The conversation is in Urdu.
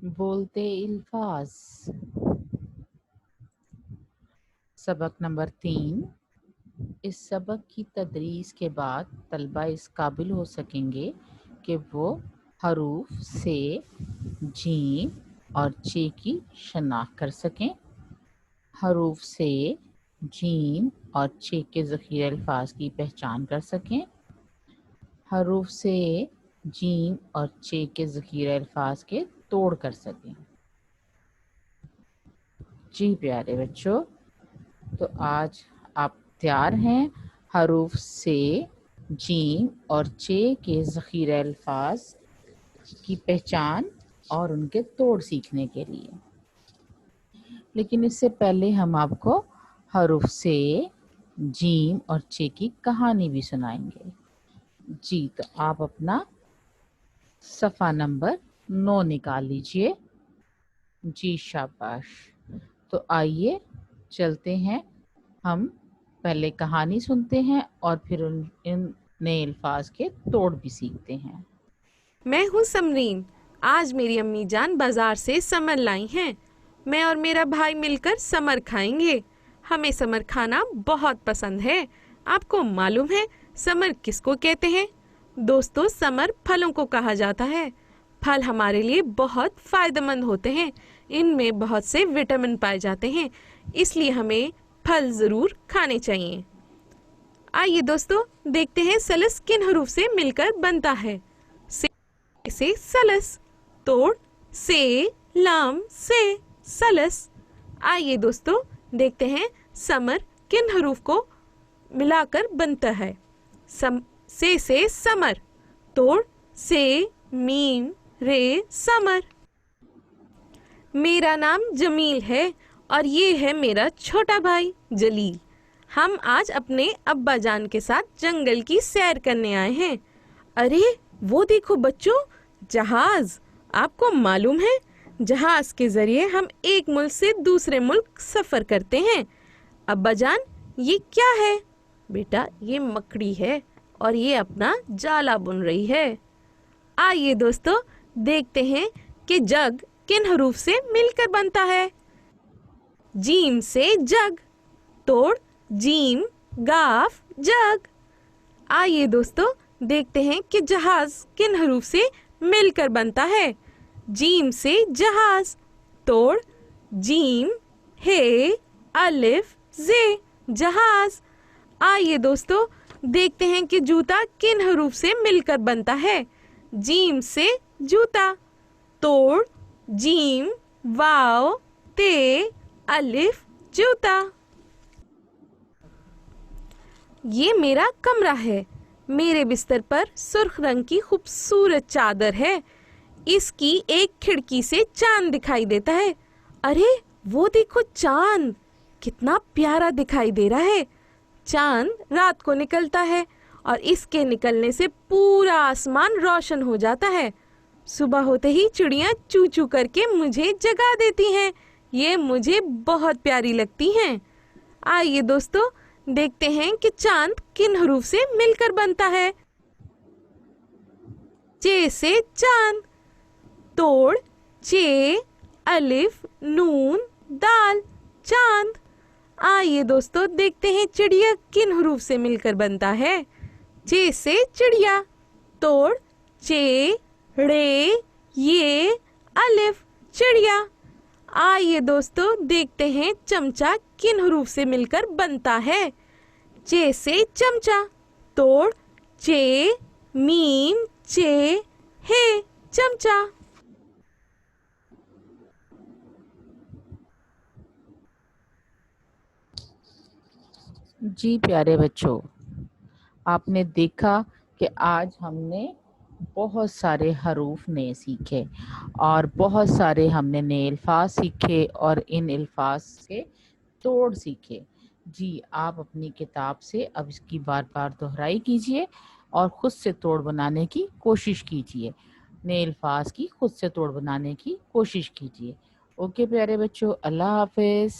بولتے الفاظ۔ سبق نمبر 3۔ اس سبق کی تدریس کے بعد طلبہ اس قابل ہو سکیں گے کہ وہ حروف سے جیم اور چے کی شناخت کر سکیں، حروف سے جیم اور چے کے ذخیرہ الفاظ کی پہچان کر سکیں، حروف سے جیم اور چے کے ذخیرہ الفاظ کے توڑ کر سکیں۔ جی پیارے بچوں، تو آج آپ تیار ہیں حروف سے جیم اور چے کے ذخیرہ الفاظ کی پہچان اور ان کے توڑ سیکھنے کے لیے؟ لیکن اس سے پہلے ہم آپ کو حروف سے جیم اور چے کی کہانی بھی سنائیں گے۔ جی تو آپ اپنا صفحہ نمبر 9 نکال لیجئے۔ جی شاباش۔ تو آئیے چلتے ہیں، ہم پہلے کہانی سنتے ہیں اور پھر ان نئے الفاظ کے توڑ بھی سیکھتے ہیں۔ میں ہوں سمرین۔ آج میری امی جان بازار سے سمر لائی ہیں۔ میں اور میرا بھائی مل کر سمر کھائیں گے۔ ہمیں سمر کھانا بہت پسند ہے۔ آپ کو معلوم ہے سمر کس کو کہتے ہیں؟ دوستو، سمر پھلوں کو کہا جاتا ہے۔ پھل ہمارے لیے بہت فائدہ مند ہوتے ہیں۔ ان میں بہت سے وٹامن پائے جاتے ہیں، اس لیے ہمیں پھل ضرور کھانے چاہیے۔ آئیے دوستو دیکھتے ہیں سلس کن حروف سے مل کر بنتا ہے۔ سے سلس، توڑ سے لام سے سلس۔ آئیے دوستو دیکھتے ہیں سمر کن حروف کو ملا کر بنتا ہے۔ سے سمر، توڑ سے میم رے سمر۔ میرا نام جمیل ہے اور یہ ہے میرا چھوٹا بھائی جلیل۔ ہم آج اپنے ابا جان کے ساتھ جنگل کی سیر کرنے آئے ہیں۔ ارے وہ دیکھو بچوں، جہاز۔ آپ کو معلوم ہے جہاز کے ذریعے ہم ایک ملک سے دوسرے ملک سفر کرتے ہیں۔ ابا جان یہ کیا ہے؟ بیٹا یہ مکڑی ہے اور یہ اپنا جالا بن رہی ہے۔ آئیے دوستو دیکھتے ہیں کہ جگ کن حروف سے مل کر بنتا ہے۔ جیم سے جگ، توڑ جیم گاف جگ۔ آئیے دوستو دیکھتے ہیں کہ جہاز کن حروف سے مل کر بنتا ہے۔ جیم سے جہاز، توڑ جیم ہے الف زے جہاز۔ آئیے دوستو دیکھتے ہیں کہ جوتا کن حروف سے مل کر بنتا ہے۔ جیم سے جوتا، توڑ جیم واو تے الف جوتا۔ یہ میرا کمرہ ہے۔ میرے بستر پر سرخ رنگ کی خوبصورت چادر ہے۔ اس کی ایک کھڑکی سے چاند دکھائی دیتا ہے۔ ارے وہ دیکھو چاند کتنا پیارا دکھائی دے رہا ہے۔ چاند رات کو نکلتا ہے اور اس کے نکلنے سے پورا آسمان روشن ہو جاتا ہے۔ صبح ہوتے ہی چڑیاں چو چو کر کے مجھے جگا دیتی ہیں۔ یہ مجھے بہت پیاری لگتی ہیں۔ آئیے دوستو دیکھتے ہیں کہ چاند کن حروف سے مل کر بنتا ہے۔ چے سے چاند، توڑ چے الف نون دال چاند۔ آئیے دوستو دیکھتے ہیں چڑیا کن حروف سے مل کر بنتا ہے۔ چے سے چڑیا، توڑ چے رے یہ الف چڑیا۔ آئیے دوستو دیکھتے ہیں چمچا کن حروف سے مل کر بنتا ہے۔ چے سے چمچا، توڑ چے میم چے ہے چمچا۔ جی پیارے بچوں، آپ نے دیکھا کہ آج ہم نے بہت سارے حروف نئے سیکھے اور بہت سارے ہم نے نئے الفاظ سیکھے اور ان الفاظ کے توڑ سیکھے۔ جی آپ اپنی کتاب سے اب اس کی بار بار دہرائی کیجئے اور خود سے توڑ بنانے کی کوشش کیجئے، نئے الفاظ کی خود سے توڑ بنانے کی کوشش کیجئے۔ اوکے پیارے بچوں، اللہ حافظ۔